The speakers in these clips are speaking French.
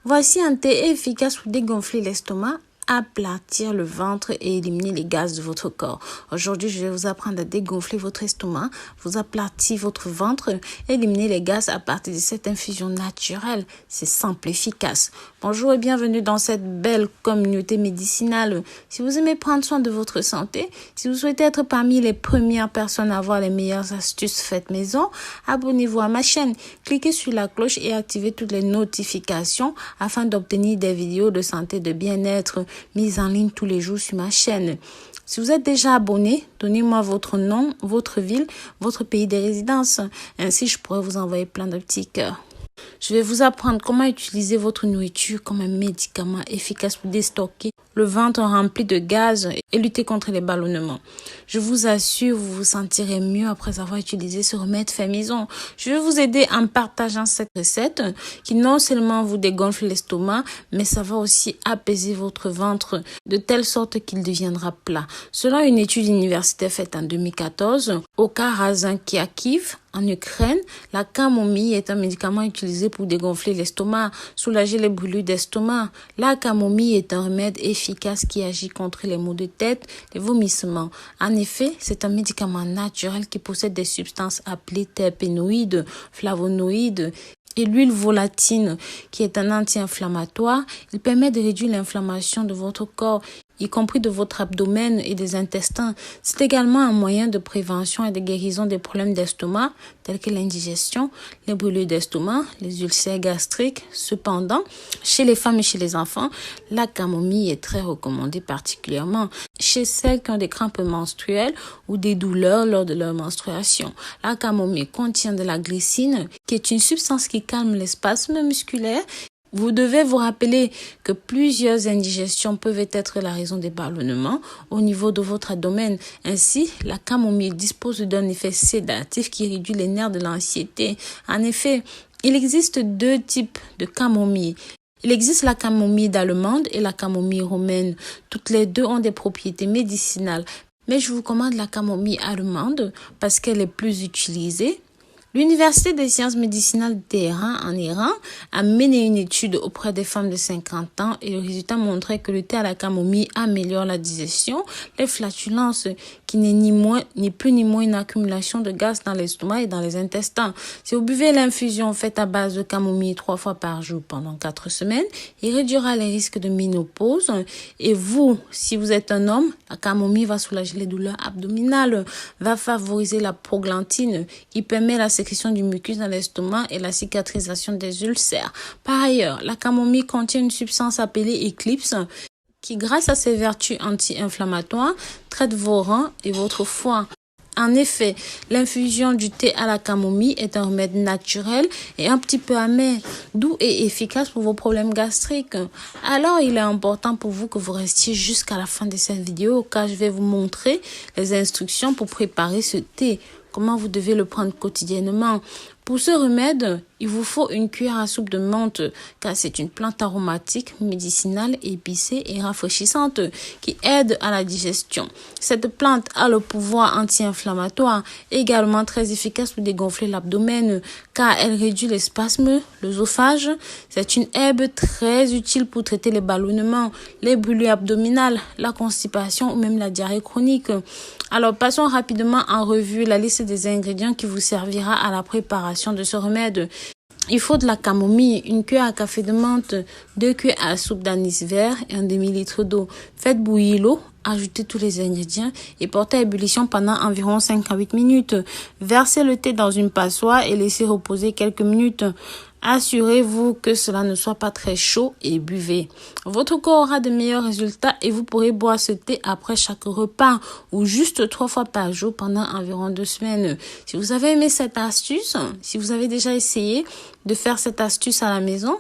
Voici un thé efficace pour dégonfler l'estomac, aplatir le ventre et éliminer les gaz de votre corps. Aujourd'hui, je vais vous apprendre à dégonfler votre estomac, vous aplatir votre ventre, éliminer les gaz à partir de cette infusion naturelle. C'est simple, efficace. Bonjour et bienvenue dans cette belle communauté médicinale. Si vous aimez prendre soin de votre santé, si vous souhaitez être parmi les premières personnes à avoir les meilleures astuces faites maison, abonnez-vous à ma chaîne, cliquez sur la cloche et activez toutes les notifications afin d'obtenir des vidéos de santé et de bien-être mises en ligne tous les jours sur ma chaîne. Si vous êtes déjà abonné, donnez-moi votre nom, votre ville, votre pays de résidence. Ainsi, je pourrai vous envoyer plein de petits cœurs. Je vais vous apprendre comment utiliser votre nourriture comme un médicament efficace pour déstocker le ventre rempli de gaz et lutter contre les ballonnements. Je vous assure, vous vous sentirez mieux après avoir utilisé ce remède fait maison. Je vais vous aider en partageant cette recette qui non seulement vous dégonfle l'estomac, mais ça va aussi apaiser votre ventre de telle sorte qu'il deviendra plat. Selon une étude universitaire faite en 2014 au Karazinkiakiv, en Ukraine, la camomille est un médicament utilisé pour dégonfler l'estomac, soulager les brûlures d'estomac. La camomille est un remède efficace qui agit contre les maux de tête, les vomissements. En effet, c'est un médicament naturel qui possède des substances appelées terpénoïdes, flavonoïdes et l'huile volatine, qui est un anti-inflammatoire. Il permet de réduire l'inflammation de votre corps, y compris de votre abdomen et des intestins. C'est également un moyen de prévention et de guérison des problèmes d'estomac, tels que l'indigestion, les brûlures d'estomac, les ulcères gastriques. Cependant, chez les femmes et chez les enfants, la camomille est très recommandée, particulièrement chez celles qui ont des crampes menstruelles ou des douleurs lors de leur menstruation. La camomille contient de la glycine, qui est une substance qui calme les spasmes musculaires. Vous devez vous rappeler que plusieurs indigestions peuvent être la raison des ballonnements au niveau de votre abdomen. Ainsi, la camomille dispose d'un effet sédatif qui réduit les nerfs de l'anxiété. En effet, il existe deux types de camomille. Il existe la camomille d'Allemande et la camomille romaine. Toutes les deux ont des propriétés médicinales. Mais je vous recommande la camomille allemande parce qu'elle est plus utilisée. L'Université des sciences médicinales de Téhéran, en Iran, a mené une étude auprès des femmes de 50 ans et le résultat montrait que le thé à la camomille améliore la digestion, les flatulences, qui n'est ni plus ni moins une accumulation de gaz dans l'estomac et dans les intestins. Si vous buvez l'infusion faite à base de camomille 3 fois par jour pendant 4 semaines, il réduira les risques de ménopause. Et vous, si vous êtes un homme, la camomille va soulager les douleurs abdominales, va favoriser la proglantine qui permet la sécrétion du mucus dans l'estomac et la cicatrisation des ulcères. Par ailleurs, la camomille contient une substance appelée Eclipse qui, grâce à ses vertus anti-inflammatoires, traite vos reins et votre foie. En effet, l'infusion du thé à la camomille est un remède naturel et un petit peu amer, doux et efficace pour vos problèmes gastriques. Alors, il est important pour vous que vous restiez jusqu'à la fin de cette vidéo car je vais vous montrer les instructions pour préparer ce thé. Comment vous devez le prendre quotidiennement. Pour ce remède, il vous faut une cuillère à soupe de menthe car c'est une plante aromatique, médicinale, épicée et rafraîchissante qui aide à la digestion. Cette plante a le pouvoir anti-inflammatoire, également très efficace pour dégonfler l'abdomen car elle réduit les spasmes, l'œsophage. C'est une herbe très utile pour traiter les ballonnements, les brûlures abdominales, la constipation ou même la diarrhée chronique. Alors, passons rapidement en revue la liste des ingrédients qui vous servira à la préparation de ce remède. Il faut de la camomille, une cuillère à café de menthe, 2 cuillères à soupe d'anis vert et un demi-litre d'eau. Faites bouillir l'eau, ajoutez tous les ingrédients et portez à ébullition pendant environ 5 à 8 minutes. Versez le thé dans une passoire et laissez reposer quelques minutes. Assurez-vous que cela ne soit pas très chaud et buvez. Votre corps aura de meilleurs résultats et vous pourrez boire ce thé après chaque repas ou juste 3 fois par jour pendant environ 2 semaines. Si vous avez aimé cette astuce, si vous avez déjà essayé de faire cette astuce à la maison,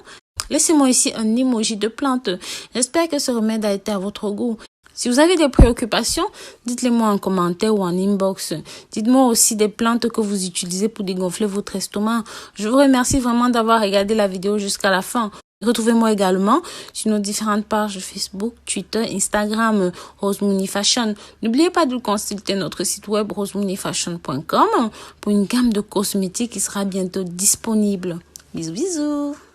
laissez-moi ici un emoji de plante. J'espère que ce remède a été à votre goût. Si vous avez des préoccupations, dites-les-moi en commentaire ou en inbox. Dites-moi aussi des plantes que vous utilisez pour dégonfler votre estomac. Je vous remercie vraiment d'avoir regardé la vidéo jusqu'à la fin. Retrouvez-moi également sur nos différentes pages Facebook, Twitter, Instagram, Rose Mouni Fashion. N'oubliez pas de consulter notre site web rosemoonifashion.com pour une gamme de cosmétiques qui sera bientôt disponible. Bisous, bisous!